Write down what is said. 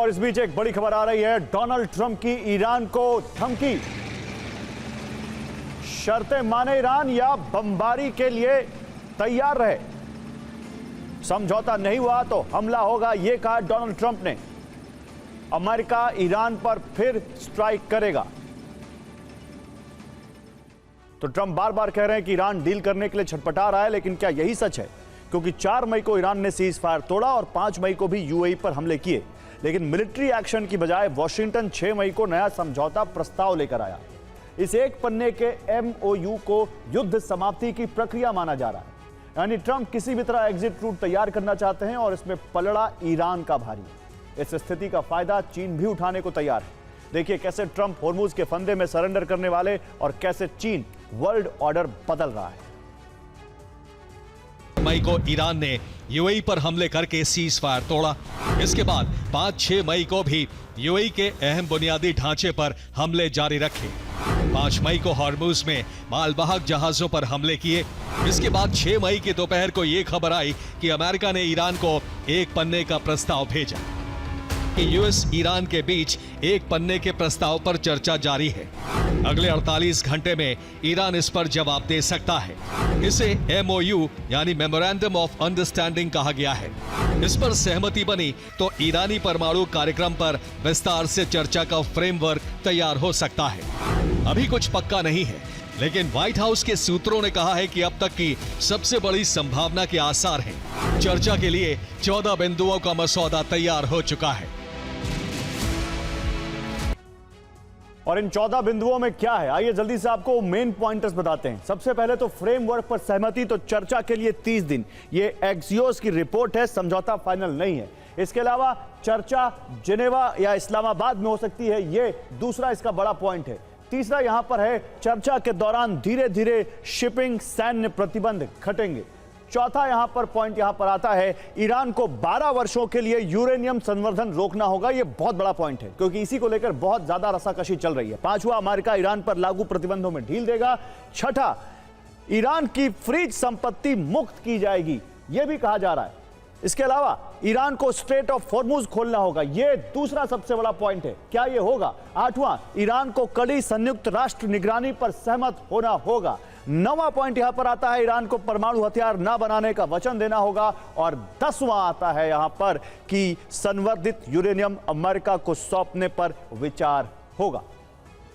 और इस बीच एक बड़ी खबर आ रही है, डोनाल्ड ट्रंप की ईरान को धमकी। शर्तें माने ईरान या बमबारी के लिए तैयार रहे, समझौता नहीं हुआ तो हमला होगा, यह कहा डोनाल्ड ट्रंप ने। अमेरिका ईरान पर फिर स्ट्राइक करेगा। तो ट्रंप बार बार कह रहे हैं कि ईरान डील करने के लिए छटपटा रहा है, लेकिन क्या यही सच है? क्योंकि 4 मई को ईरान ने सीज फायर तोड़ा और 5 मई को भी यूएई पर हमले किए, लेकिन मिलिट्री एक्शन की बजाय वॉशिंगटन 6 मई को नया समझौता प्रस्ताव लेकर आया। इस एक पन्ने के एमओयू को युद्ध समाप्ति की प्रक्रिया माना जा रहा है, यानी ट्रंप किसी भी तरह एग्जिट रूट तैयार करना चाहते हैं और इसमें पलड़ा ईरान का भारी। इस स्थिति का फायदा चीन भी उठाने को तैयार है। देखिए कैसे ट्रंप होर्मुज के फंदे में सरेंडर करने वाले और कैसे चीन वर्ल्ड ऑर्डर बदल रहा है। मई को ईरान ने यूएई पर हमले करके सीज फायर तोड़ा। इसके बाद 5-6 मई को भी यूएई के अहम बुनियादी ढांचे पर हमले जारी रखे। 5 मई को हॉर्मुज में मालवाहक जहाजों पर हमले किए। इसके बाद 6 मई की दोपहर को यह खबर आई कि अमेरिका ने ईरान को एक पन्ने का प्रस्ताव भेजा कि यूएस ईरान के बीच एक पन्ने के प्रस्ताव पर चर्चा जारी है। अगले 48 घंटे में ईरान इस पर जवाब दे सकता है। इसे एमओयू यानी मेमोरेंडम ऑफ अंडरस्टैंडिंग कहा गया है। इस पर सहमति बनी तो ईरानी परमाणु कार्यक्रम पर विस्तार से चर्चा का फ्रेमवर्क तैयार हो सकता है। अभी कुछ पक्का नहीं है, लेकिन व्हाइट हाउस के सूत्रों ने कहा है कि अब तक की सबसे बड़ी संभावना के आसार हैं। चर्चा के लिए 14 बिंदुओं का मसौदा तैयार हो चुका है। और इन 14 बिंदुओं में क्या है, आइए जल्दी से आपको मेन पॉइंटर्स बताते हैं। सबसे पहले तो फ्रेमवर्क पर सहमति, तो चर्चा के लिए 30 दिन। ये एक्सियोस की रिपोर्ट है, समझौता फाइनल नहीं है। इसके अलावा चर्चा जिनेवा या इस्लामाबाद में हो सकती है, ये दूसरा इसका बड़ा पॉइंट है। तीसरा यहां पर है, चर्चा के दौरान धीरे धीरे शिपिंग सैन्य प्रतिबंध घटेंगे। चौथा यहां पर पॉइंट यहां पर आता है, ईरान को 12 वर्षों के लिए यूरेनियम संवर्धन रोकना होगा। यह बहुत बड़ा पॉइंट है, क्योंकि इसी को लेकर बहुत ज्यादा रसाकशी चल रही है। पांचवा, अमेरिका ईरान पर लागू प्रतिबंधों में ढील देगा। छठा, ईरान की फ्रीज संपत्ति मुक्त की जाएगी, यह भी कहा जा रहा है। इसके अलावा ईरान को स्ट्रेट ऑफ हॉर्मुज खोलना होगा, यह दूसरा सबसे बड़ा पॉइंट है। क्या यह होगा? आठवां, ईरान को कड़ी संयुक्त राष्ट्र निगरानी पर सहमत होना होगा। 9वां पॉइंट यहां पर आता है, ईरान को परमाणु हथियार न बनाने का वचन देना होगा। और 10वां आता है यहां पर कि संवर्धित यूरेनियम अमेरिका को सौंपने पर विचार होगा।